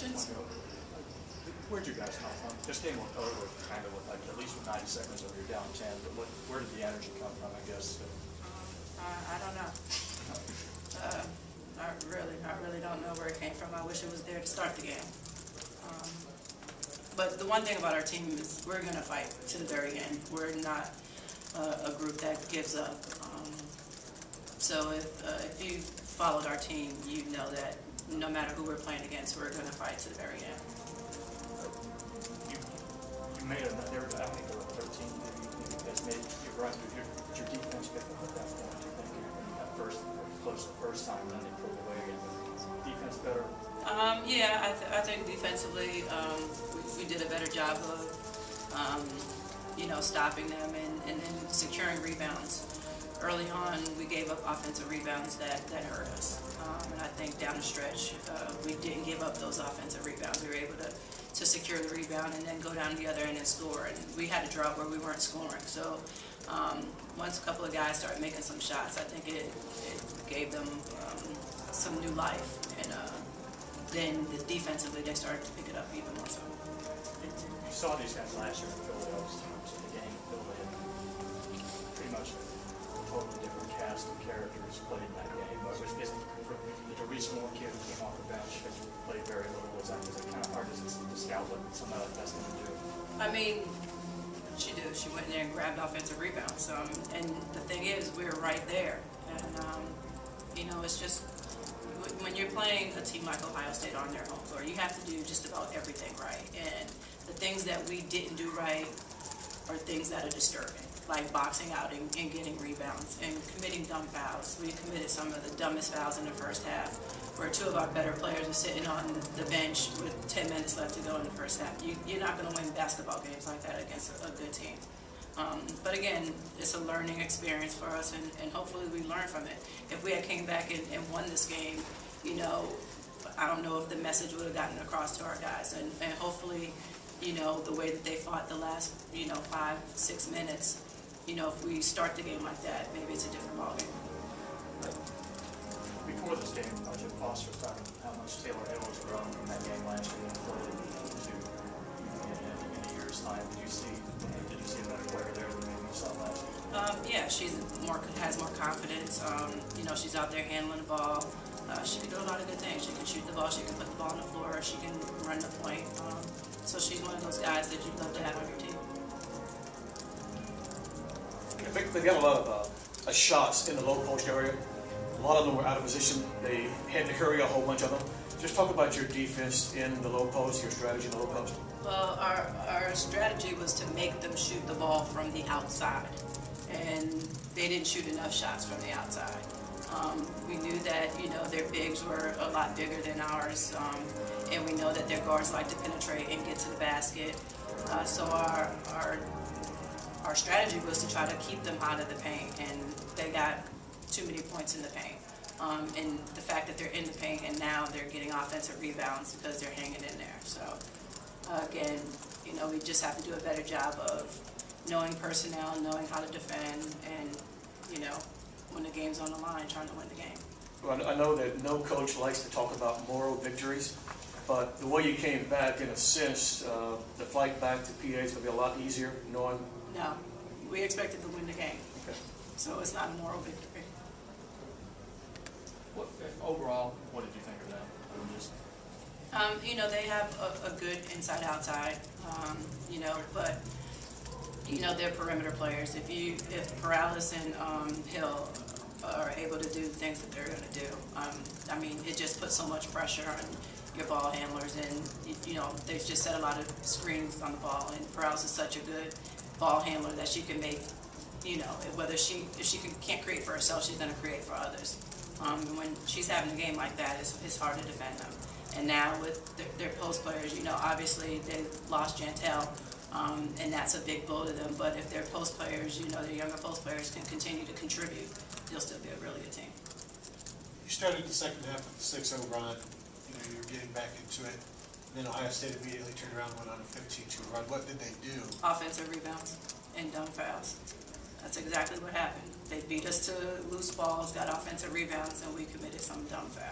questions? Where'd you guys come from? This game looked over kind of with like at least with 90 seconds of your down 10, but where did the energy come from, I guess? I don't know. I really don't know where it came from. I wish it was there to start the game. But the one thing about our team is we're going to fight to the very end. We're not a group that gives up. So if you followed our team, you know that no matter who we're playing against, we're going to fight to the very end. You made I think there were 13. You guys made your defense picked up at that point. You think that close the first time, and then they pulled away again. Defense better. Yeah, I think defensively we did a better job of stopping them and then securing rebounds. Early on, we gave up offensive rebounds that hurt us, and I think down the stretch we didn't give up those offensive rebounds. We were able to secure the rebound and then go down the other end and score. And we had a drop where we weren't scoring. So once a couple of guys started making some shots, I think it gave them some new life. And then defensively, they started to pick it up even more so. You saw these guys last year in Philadelphia in the game. Philly had pretty much a totally different cast of characters played in that game. But the Therese Moore kid who came off the bench has played very little. Was it kind of hard to scout what somebody like that's going to do? I mean, she did. She went in there and grabbed offensive rebounds. And the thing is, we were right there. And, it's just when you're playing a team like Ohio State on their home floor, you have to do just about everything right. And the things that we didn't do right are things that are disturbing, like boxing out and getting rebounds and committing dumb fouls. We committed some of the dumbest fouls in the first half, where two of our better players are sitting on the bench with 10 minutes left to go in the first half. You're not going to win basketball games like that against a good team. But again, it's a learning experience for us, and hopefully we learn from it. If we had came back and won this game, I don't know if the message would have gotten across to our guys. And hopefully, the way that they fought the last, 5-6 minutes, if we start the game like that, maybe it's a different ballgame. Before this game, Jim Foster was talking about how much Taylor Hill has grown from that game last year and played to in a year's time. Did you see a better player there than maybe you saw last year? Yeah, has more confidence. She's out there handling the ball. She can do a lot of good things. She can shoot the ball. She can put the ball on the floor. She can run the point. So she's one of those guys that you'd love to have on your team. They got a lot of shots in the low post area. A lot of them were out of position. They had to hurry a whole bunch of them. Just talk about your defense in the low post, your strategy in the low post. Well, our strategy was to make them shoot the ball from the outside, and they didn't shoot enough shots from the outside. We knew that their bigs were a lot bigger than ours, and we know that their guards like to penetrate and get to the basket. So our strategy was to try to keep them out of the paint, and they got too many points in the paint. And the fact that they're in the paint and now they're getting offensive rebounds because they're hanging in there. So again, we just have to do a better job of knowing personnel, knowing how to defend, and when the game's on the line, trying to win the game. Well, I know that no coach likes to talk about moral victories, but the way you came back, in a sense, the flight back to PA is going to be a lot easier, knowing. No, we expected to win the game, Okay. so it's not a moral victory. Overall, what did you think of that? They have a good inside-outside, but they're perimeter players. If Perales and Hill are able to do the things that they're going to do, it just puts so much pressure on your ball handlers, and they've just set a lot of screens on the ball. And Perales is such a good ball handler that she can make, if she can't create for herself, she's going to create for others. When she's having a game like that, it's hard to defend them. And now with their post players, obviously they've lost Jantel, and that's a big blow to them. But if their post players, their younger post players can continue to contribute, they'll still be a really good team. You started the second half with the 6-0 run. You're getting back into it. And then Ohio State immediately turned around and went on a 15-2 run. What did they do? Offensive rebounds and dumb fouls. That's exactly what happened. They beat us to loose balls, got offensive rebounds, and we committed some dumb fouls.